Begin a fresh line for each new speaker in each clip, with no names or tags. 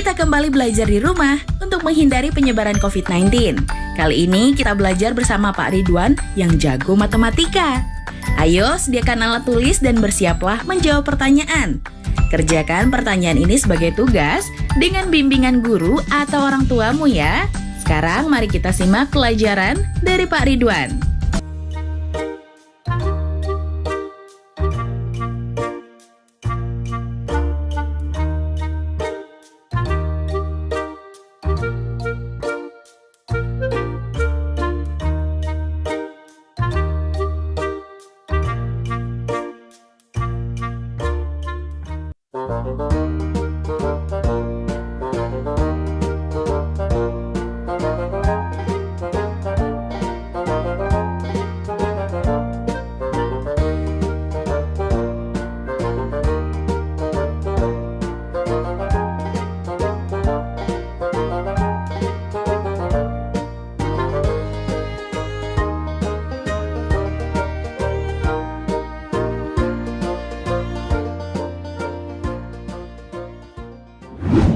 Kita kembali belajar di rumah untuk menghindari penyebaran COVID-19. Kali ini kita belajar bersama Pak Ridwan yang jago matematika. Ayo sediakan alat tulis dan bersiaplah menjawab pertanyaan. Kerjakan pertanyaan ini sebagai tugas dengan bimbingan guru atau orang tuamu ya. Sekarang mari kita simak pelajaran dari Pak Ridwan.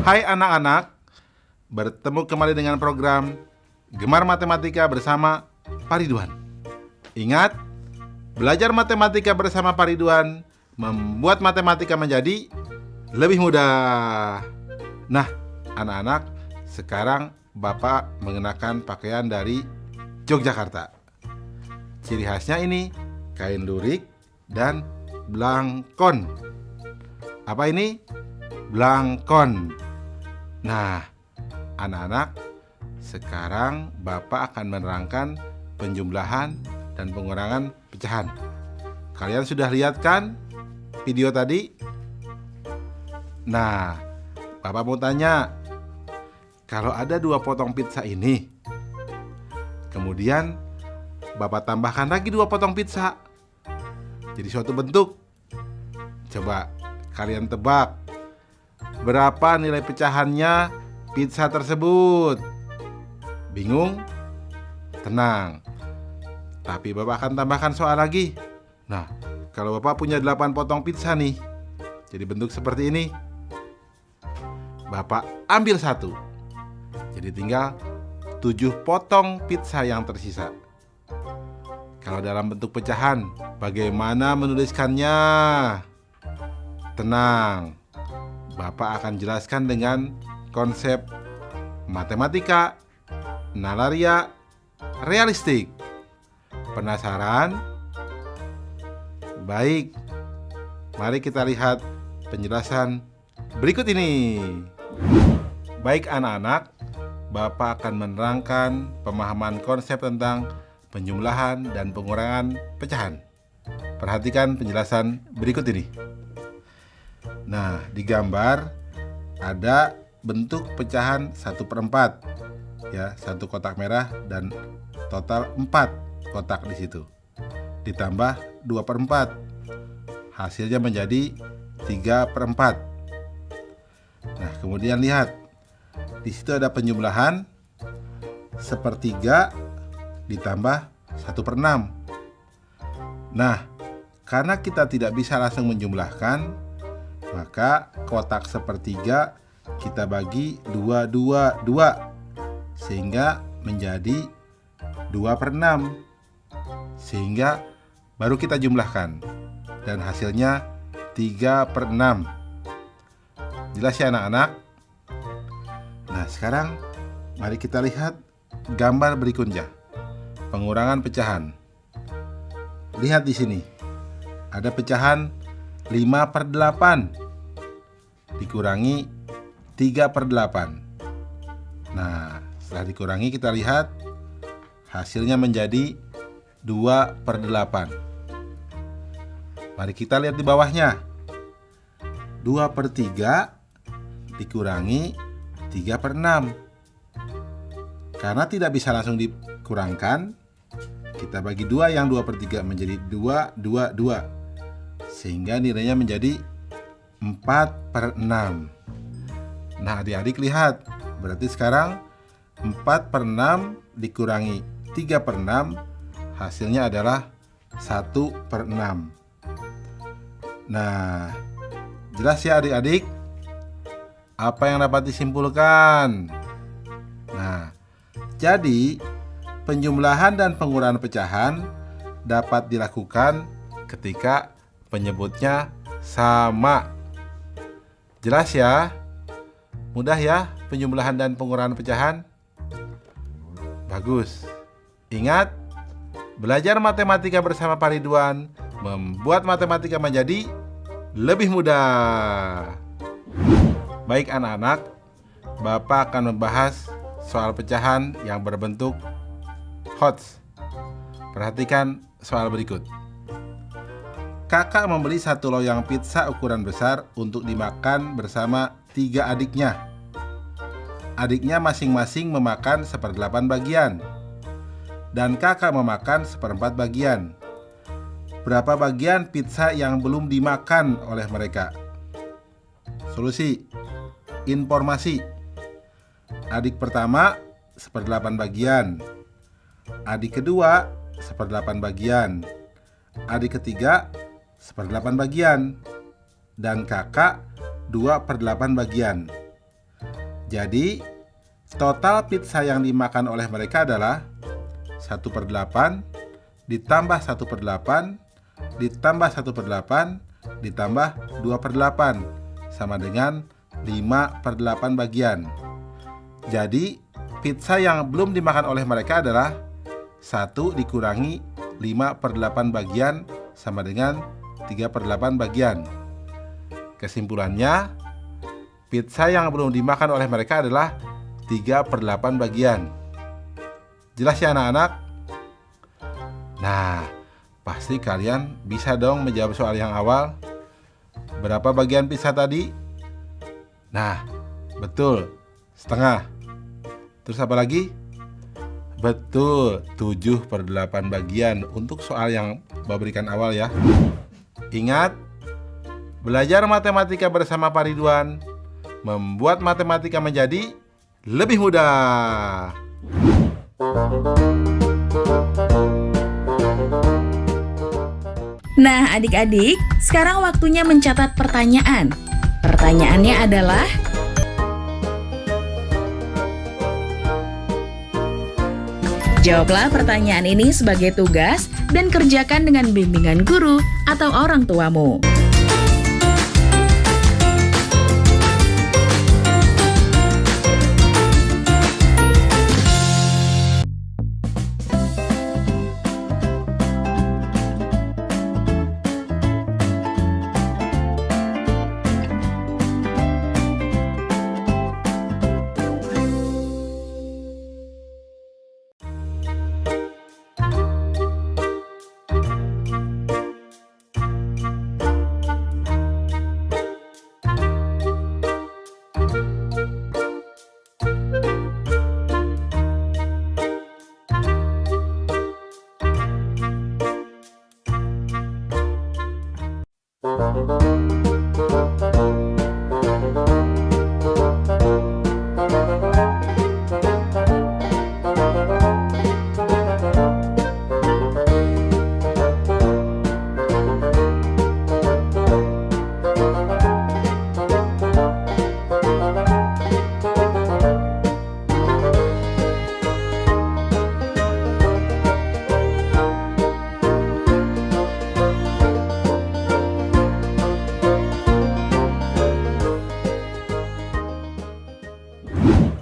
Hai anak-anak, bertemu kembali dengan program Gemar Matematika bersama Pak Ridwan. Ingat, belajar matematika bersama Pak Ridwan membuat matematika menjadi lebih mudah. Nah, anak-anak, sekarang Bapak mengenakan pakaian dari Yogyakarta. Ciri khasnya ini kain lurik dan blangkon. Apa ini? Blangkon. Nah, anak-anak, sekarang Bapak akan menerangkan penjumlahan dan pengurangan pecahan. Kalian sudah lihat kan video tadi? Nah, Bapak mau tanya, kalau ada 2 potong pizza ini, kemudian Bapak tambahkan lagi 2 potong pizza, jadi suatu bentuk. Coba kalian tebak, berapa nilai pecahannya pizza tersebut? Bingung? Tenang. Tapi Bapak akan tambahkan soal lagi. Nah, kalau Bapak punya 8 potong pizza nih, jadi bentuk seperti ini. Bapak ambil 1. Jadi tinggal 7 potong pizza yang tersisa. Kalau dalam bentuk pecahan, bagaimana menuliskannya? Tenang. Bapak akan jelaskan dengan konsep matematika, nalaria, realistik. Penasaran? Baik, mari kita lihat penjelasan berikut ini. Baik anak-anak, Bapak akan menerangkan pemahaman konsep tentang penjumlahan dan pengurangan pecahan. Perhatikan penjelasan berikut ini. Nah, di gambar ada bentuk pecahan 1/4, ya, 1 kotak merah dan total 4 kotak di situ. Ditambah 2/4, hasilnya menjadi 3/4. Nah, kemudian lihat, di situ ada penjumlahan 1/3 ditambah 1/6. Nah, karena kita tidak bisa langsung menjumlahkan, maka kotak 1/3 kita bagi 2 sehingga menjadi 2/6, sehingga baru kita jumlahkan dan hasilnya 3/6. Jelas ya anak-anak? Nah, sekarang mari kita lihat gambar berikutnya, pengurangan pecahan. Lihat di sini, ada pecahan 5/8 dikurangi 3/8. Nah, setelah dikurangi kita lihat hasilnya menjadi 2/8. Mari kita lihat di bawahnya. 2/3 dikurangi 3/6. Karena tidak bisa langsung dikurangkan, kita bagi 2 yang 2/3 menjadi 2, sehingga nilainya menjadi 4/6. Nah, adik-adik lihat, berarti sekarang 4/6 dikurangi 3/6, hasilnya adalah 1/6. Nah, jelas ya adik-adik? Apa yang dapat disimpulkan? Nah, jadi penjumlahan dan pengurangan pecahan dapat dilakukan ketika penyebutnya sama. Jelas ya? Mudah ya penjumlahan dan pengurangan pecahan? Bagus. Ingat, belajar matematika bersama Pak Ridwan membuat matematika menjadi lebih mudah. Baik anak-anak, Bapak akan membahas soal pecahan yang berbentuk HOTS. Perhatikan soal berikut. Kakak membeli 1 loyang pizza ukuran besar untuk dimakan bersama 3 adiknya. Adiknya masing-masing memakan 1/8 bagian, dan kakak memakan 1/4 bagian. Berapa bagian pizza yang belum dimakan oleh mereka? Solusi. Informasi. Adik pertama 1/8 bagian, adik kedua 1/8 bagian, adik ketiga 1/8 bagian, dan kakak 2/8 bagian. Jadi total pizza yang dimakan oleh mereka adalah 1/8 ditambah 1/8 ditambah 1/8 ditambah 2/8 sama dengan 5/8 bagian. Jadi pizza yang belum dimakan oleh mereka adalah 1 dikurangi 5/8 bagian sama dengan 3/8 bagian. Kesimpulannya, pizza yang belum dimakan oleh mereka adalah 3/8 bagian. Jelas ya anak-anak? Nah, pasti kalian bisa dong menjawab soal yang awal. Berapa bagian pizza tadi? Nah, betul, setengah. Terus apa lagi? Betul, 7/8 bagian untuk soal yang Bapak berikan awal ya. Ingat, belajar matematika bersama Pak Ridwan membuat matematika menjadi lebih mudah.
Nah, adik-adik, sekarang waktunya mencatat pertanyaan. Pertanyaannya adalah, jawablah pertanyaan ini sebagai tugas dan kerjakan dengan bimbingan guru atau orang tuamu.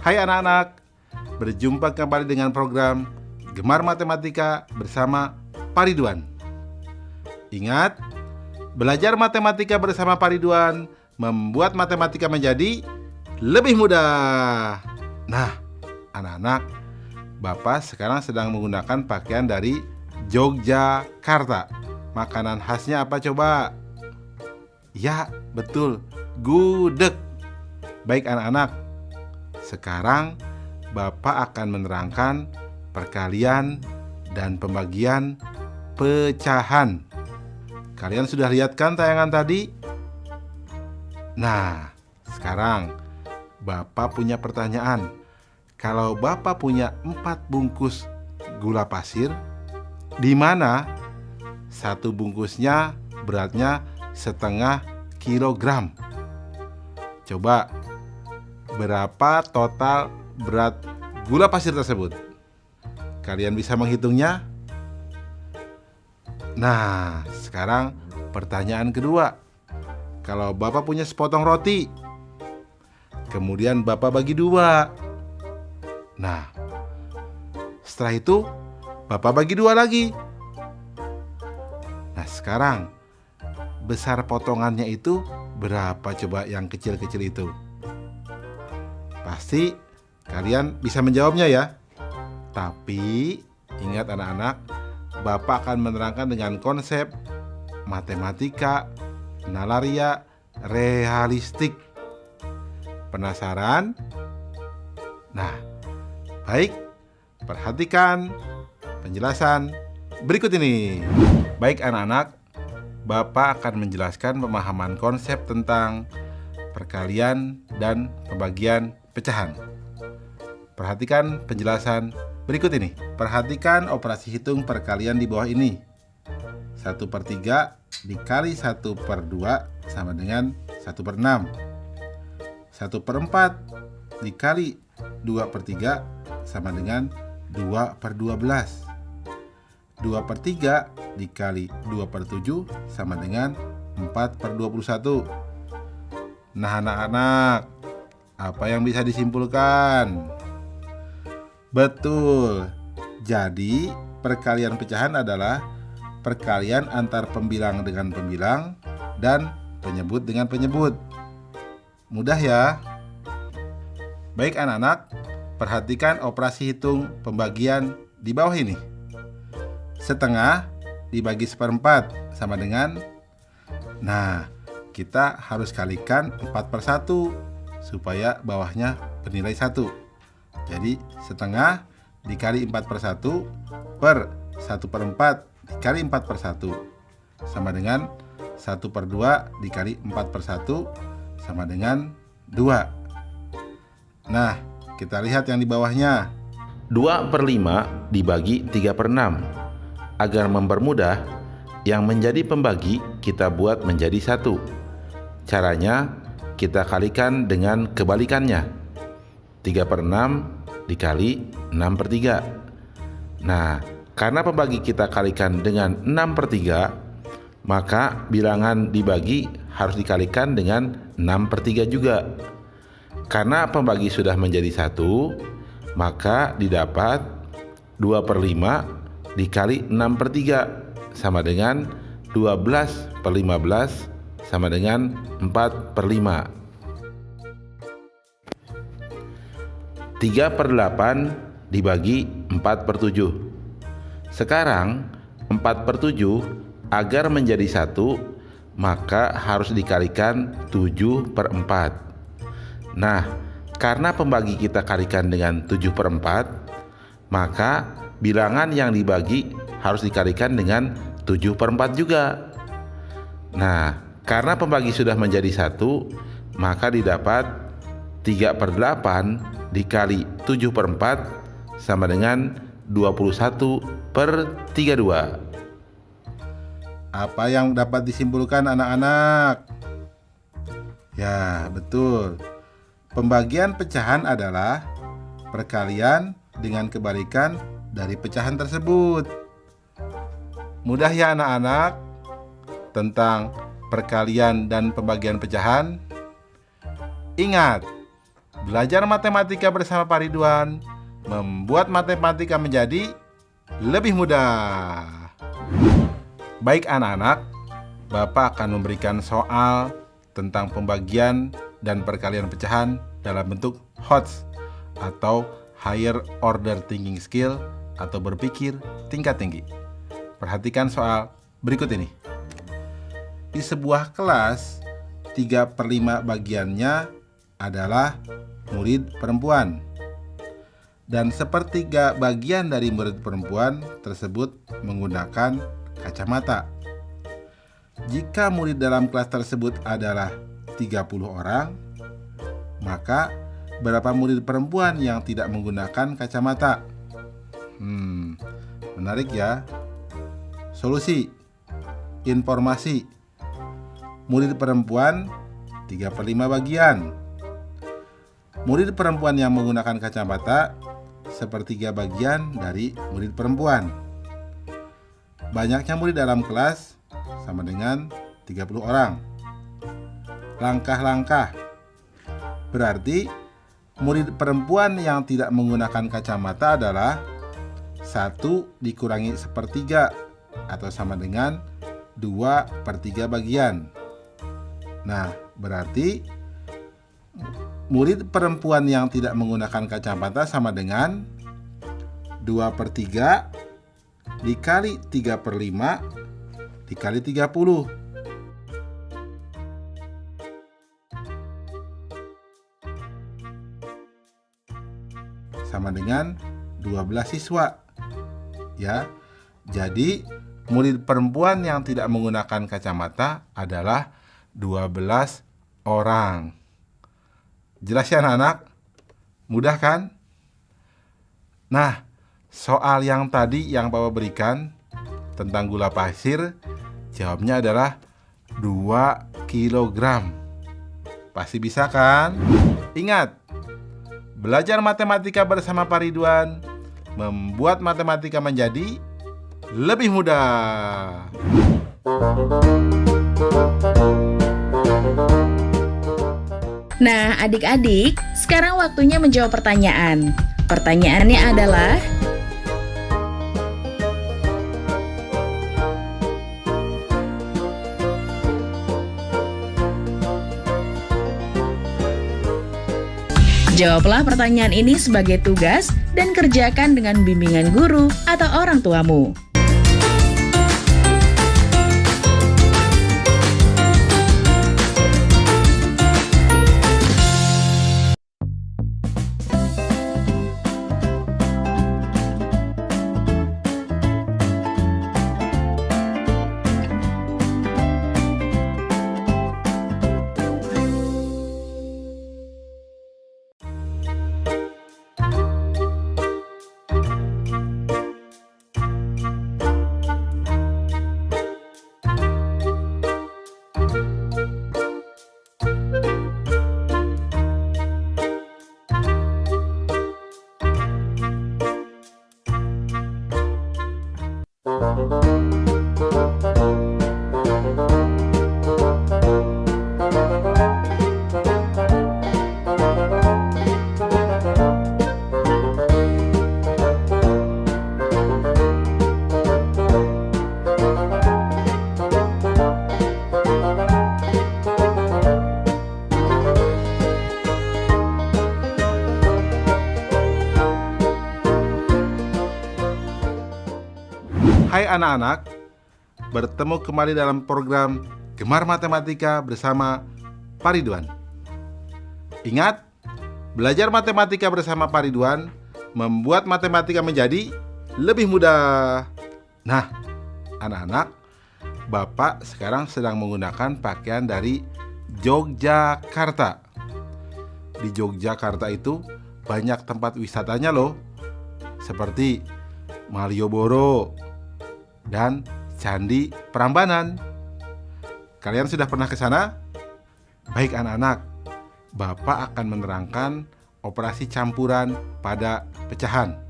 Hai anak-anak, berjumpa kembali dengan program Gemar Matematika bersama Pak Ridwan. Ingat, belajar matematika bersama Pak Ridwan membuat matematika menjadi lebih mudah. Nah, anak-anak, Bapak sekarang sedang menggunakan pakaian dari Yogyakarta. Makanan khasnya apa coba? Ya, betul, gudeg. Baik anak-anak, sekarang Bapak akan menerangkan perkalian dan pembagian pecahan. Kalian sudah lihat kan tayangan tadi? Nah, sekarang Bapak punya pertanyaan. Kalau Bapak punya 4 bungkus gula pasir, di mana 1 bungkusnya beratnya 0,5 kilogram? Coba berapa total berat gula pasir tersebut? Kalian bisa menghitungnya? Nah, sekarang pertanyaan kedua. Kalau Bapak punya sepotong roti, kemudian Bapak bagi 2. Nah, setelah itu Bapak bagi 2 lagi. Nah, sekarang besar potongannya itu berapa coba yang kecil-kecil itu? Pasti kalian bisa menjawabnya ya. Tapi ingat anak-anak, Bapak akan menerangkan dengan konsep matematika, nalaria, realistik. Penasaran? Nah, baik, perhatikan penjelasan berikut ini. Baik anak-anak, Bapak akan menjelaskan pemahaman konsep tentang perkalian dan pembagian pecahan. Perhatikan penjelasan berikut ini. Perhatikan operasi hitung perkalian di bawah ini. 1/3 dikali 1/2 sama dengan 1/6. 1/4 dikali 2/3 sama dengan 2/12. 2/3 dikali 2/7 sama dengan 4/21. Nah anak-anak, apa yang bisa disimpulkan? Betul. Jadi perkalian pecahan adalah perkalian antar pembilang dengan pembilang dan penyebut dengan penyebut. Mudah ya? Baik anak-anak, perhatikan operasi hitung pembagian di bawah ini. 1/2 dibagi 1/4 sama dengan, nah kita harus kalikan 4/1 supaya bawahnya bernilai 1. Jadi 1/2 dikali 4/1 per 1/4 dikali 4/1 sama dengan 1/2 dikali 4/1 sama dengan 2. Nah, kita lihat yang di bawahnya.
2/5 dibagi 3/6. Agar mempermudah, yang menjadi pembagi kita buat menjadi 1. Caranya, kita kalikan dengan kebalikannya. 3/6 dikali 6/3. Nah, karena pembagi kita kalikan dengan 6/3, maka bilangan dibagi harus dikalikan dengan 6/3 juga. Karena pembagi sudah menjadi 1, maka didapat 2/5 dikali 6/3 sama dengan 12/15 sama dengan 4/5. 3/8 dibagi 4/7. Sekarang 4/7 agar menjadi 1, maka harus dikalikan 7/4. Nah, karena pembagi kita kalikan dengan 7/4, maka bilangan yang dibagi harus dikalikan dengan 7/4 juga. Nah, karena pembagi sudah menjadi 1, maka didapat 3/8 dikali 7/4 sama dengan 21/32.
Apa yang dapat disimpulkan anak-anak? Ya, betul. Pembagian pecahan adalah perkalian dengan kebalikan dari pecahan tersebut. Mudah ya anak-anak tentang perkalian dan pembagian pecahan? Ingat, belajar matematika bersama Pak Ridwan membuat matematika menjadi lebih mudah. Baik anak-anak, Bapak akan memberikan soal tentang pembagian dan perkalian pecahan dalam bentuk HOTS atau Higher Order Thinking Skill atau berpikir tingkat tinggi. Perhatikan soal berikut ini. Di sebuah kelas, 3/5 bagiannya adalah murid perempuan. Dan 1/3 bagian dari murid perempuan tersebut menggunakan kacamata. Jika murid dalam kelas tersebut adalah 30 orang, maka berapa murid perempuan yang tidak menggunakan kacamata? Menarik ya. Solusi. Informasi. Murid perempuan 3/5 bagian. murid perempuan yang menggunakan kacamata sepertiga bagian dari murid perempuan. Banyaknya murid dalam kelas sama dengan 30 orang. Langkah-langkah berarti murid perempuan yang tidak menggunakan kacamata adalah 1 dikurangi sepertiga atau sama dengan 2/3 bagian. Nah, berarti murid perempuan yang tidak menggunakan kacamata sama dengan 2/3 dikali 3/5 dikali 30. Sama dengan 12 siswa. Ya. Jadi, murid perempuan yang tidak menggunakan kacamata adalah 12 orang. Jelas ya anak-anak? Mudah kan? Nah, soal yang tadi yang Papa berikan tentang gula pasir, jawabnya adalah 2 kilogram. Pasti bisa kan? Ingat, belajar matematika bersama Pak Ridwan membuat matematika menjadi lebih mudah.
Nah, adik-adik, sekarang waktunya menjawab pertanyaan. Pertanyaannya adalah, jawablah pertanyaan ini sebagai tugas dan kerjakan dengan bimbingan guru atau orang tuamu.
Hai anak-anak, bertemu kembali dalam program Gemar Matematika bersama Pak Ridwan. Ingat, belajar matematika bersama Pak Ridwan membuat matematika menjadi lebih mudah. Nah, anak-anak, Bapak sekarang sedang menggunakan pakaian dari Yogyakarta. Di Yogyakarta itu banyak tempat wisatanya loh, seperti Malioboro dan Candi Prambanan. Kalian sudah pernah ke sana? Baik anak-anak, Bapak akan menerangkan operasi campuran pada pecahan.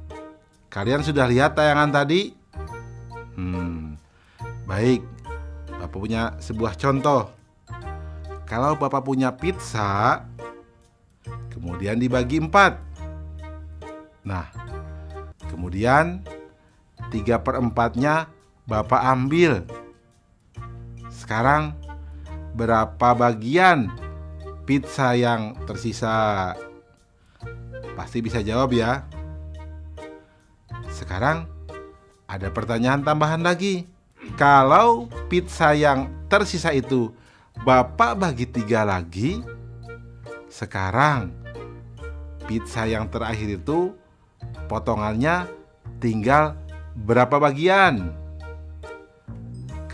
Kalian sudah lihat tayangan tadi? Baik, Bapak punya sebuah contoh. Kalau Bapak punya pizza, kemudian dibagi 4. Nah, kemudian 3/4-nya Bapak ambil. Sekarang berapa bagian pizza yang tersisa? Pasti bisa jawab ya. Sekarang ada pertanyaan tambahan lagi. Kalau pizza yang tersisa itu Bapak bagi 3 lagi, sekarang pizza yang terakhir itu potongannya tinggal berapa bagian?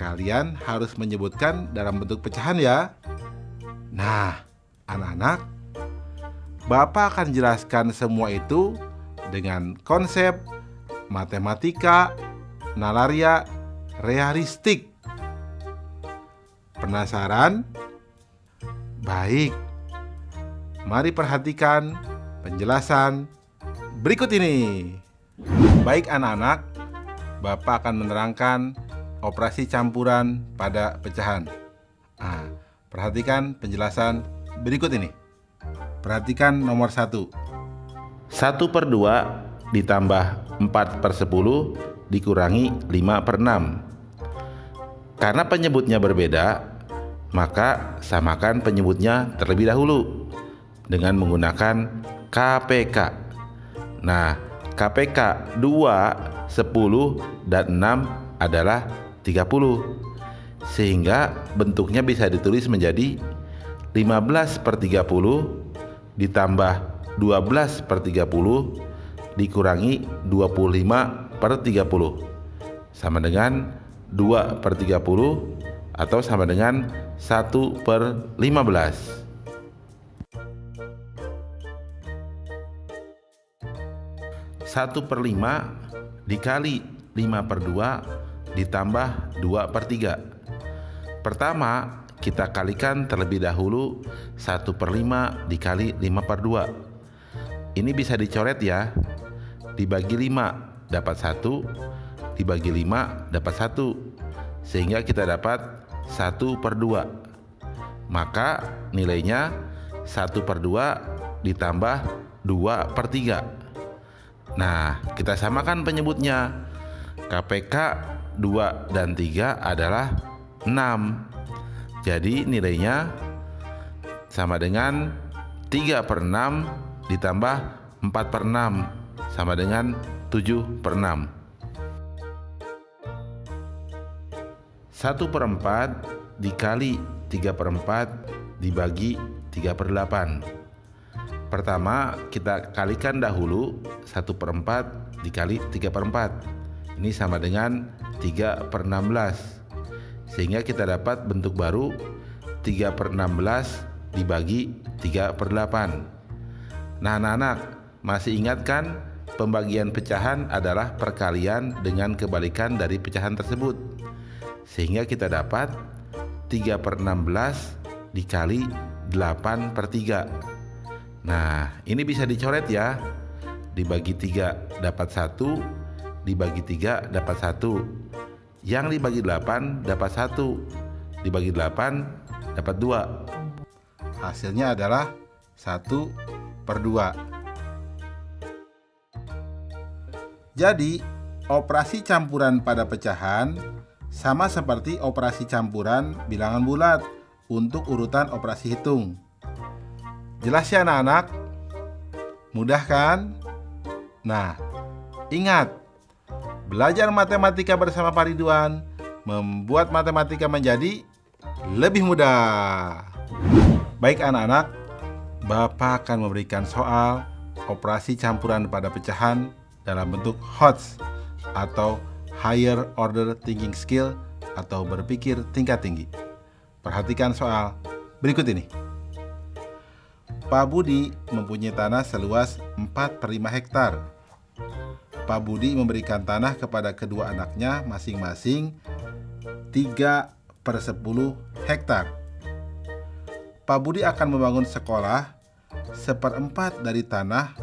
Kalian harus menyebutkan dalam bentuk pecahan ya. Nah, anak-anak, Bapak akan jelaskan semua itu dengan konsep matematika nalaria realistik. Penasaran? Baik. Mari perhatikan penjelasan berikut ini. Baik anak-anak, Bapak akan menerangkan operasi campuran pada pecahan. Perhatikan penjelasan berikut ini. Perhatikan nomor 1.
1/2 ditambah 4/10 dikurangi 5/6. Karena penyebutnya berbeda, maka samakan penyebutnya terlebih dahulu dengan menggunakan KPK. Nah, KPK 2, 10, dan 6 adalah 30. Sehingga bentuknya bisa ditulis menjadi 15/30 ditambah 12/30 dikurangi 25/30 sama dengan 2/30 atau sama dengan 1/15. 1/5 dikali 5/2 ditambah 2/3. Pertama, kita kalikan terlebih dahulu 1/5 dikali 5/2. Ini bisa dicoret ya. Dibagi 5 dapat 1, dibagi 5 dapat 1. Sehingga kita dapat 1/2. Maka nilainya 1/2 ditambah 2/3. Nah, kita samakan penyebutnya. KPK 2 dan 3 adalah 6. Jadi nilainya sama dengan 3/6 ditambah 4/6 sama dengan 7/6. 1/4 dikali 3/4 dibagi 3/8. Pertama, kita kalikan dahulu 1/4 dikali 3/4. Ini sama dengan 3/16. Sehingga kita dapat bentuk baru 3/16 dibagi 3/8. Nah, anak-anak, masih ingat kan pembagian pecahan adalah perkalian dengan kebalikan dari pecahan tersebut. Sehingga kita dapat 3/16 dikali 8/3. Nah, ini bisa dicoret ya. Dibagi 3 dapat 1, dibagi 3 dapat 1. Yang dibagi 8 dapat 1, dibagi 8 dapat 2.
Hasilnya adalah 1/2. Jadi, operasi campuran pada pecahan sama seperti operasi campuran bilangan bulat untuk urutan operasi hitung. Jelas ya anak-anak? Mudah kan? Nah, ingat, belajar matematika bersama Pak Ridwan membuat matematika menjadi lebih mudah. Baik anak-anak, Bapak akan memberikan soal operasi campuran pada pecahan dalam bentuk HOTS atau Higher Order Thinking Skill atau berpikir tingkat tinggi. Perhatikan soal berikut ini. Pak Budi mempunyai tanah seluas 4/5 hektar. Pak Budi memberikan tanah kepada kedua anaknya masing-masing 3/10 hektar. Pak Budi akan membangun sekolah 1/4 dari tanah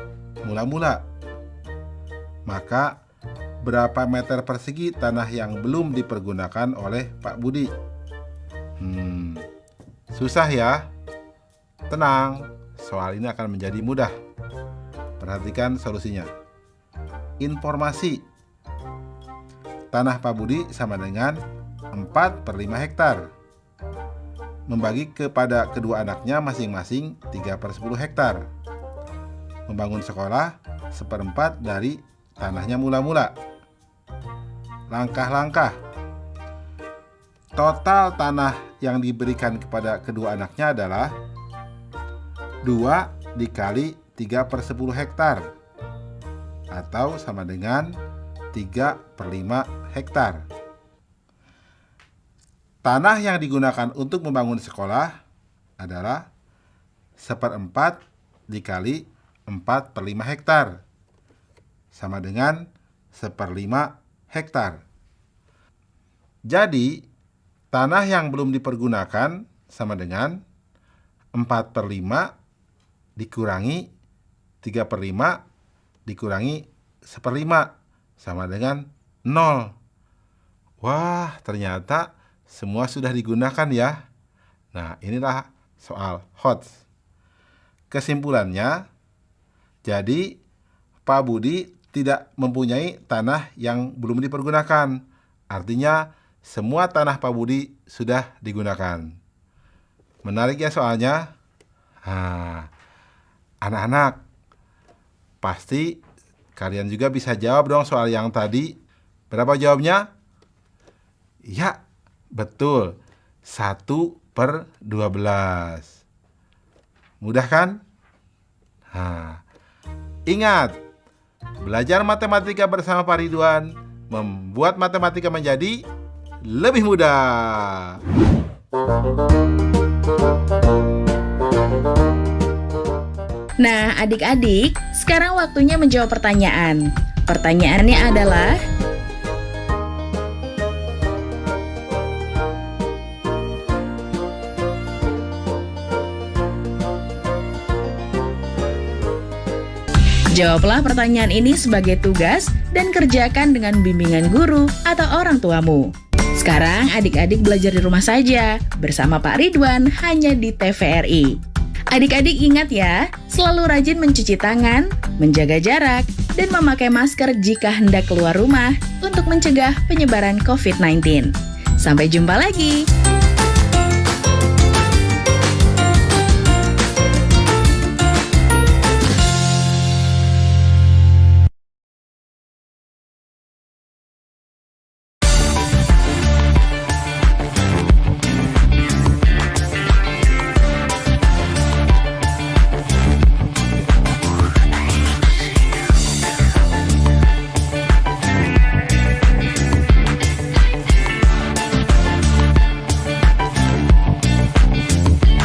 mula-mula. Maka berapa meter persegi tanah yang belum dipergunakan oleh Pak Budi? Susah ya? Tenang, soal ini akan menjadi mudah. Perhatikan solusinya. Informasi. Tanah Pak Budi sama dengan 4/5 hektar. Membagi kepada kedua anaknya masing-masing 3/10 hektar. Membangun sekolah 1/4 dari tanahnya mula-mula. Langkah-langkah. Total tanah yang diberikan kepada kedua anaknya adalah 2 dikali 3/10 hektar atau sama dengan 3/5 hektar. Tanah yang digunakan untuk membangun sekolah adalah 1/4 dikali 4/5 hektar sama dengan 1/5 hektar. Jadi, tanah yang belum dipergunakan sama dengan 4/5 dikurangi 3/5 dikurangi 1/5 sama dengan 0. Wah, ternyata semua sudah digunakan ya. Nah, inilah soal HOTS. Kesimpulannya, jadi Pak Budi tidak mempunyai tanah yang belum dipergunakan. Artinya, semua tanah Pak Budi sudah digunakan. Menarik ya soalnya? Anak-anak, pasti kalian juga bisa jawab dong soal yang tadi. Berapa jawabnya? Ya, betul. 1/12. Mudah kan? Ingat, belajar matematika bersama Pak Ridwan membuat matematika menjadi lebih mudah.
Nah, adik-adik, sekarang waktunya menjawab pertanyaan. Pertanyaannya adalah, jawablah pertanyaan ini sebagai tugas dan kerjakan dengan bimbingan guru atau orang tuamu. Sekarang adik-adik belajar di rumah saja bersama Pak Ridwan hanya di TVRI. Adik-adik ingat ya, selalu rajin mencuci tangan, menjaga jarak, dan memakai masker jika hendak keluar rumah untuk mencegah penyebaran COVID-19. Sampai jumpa lagi.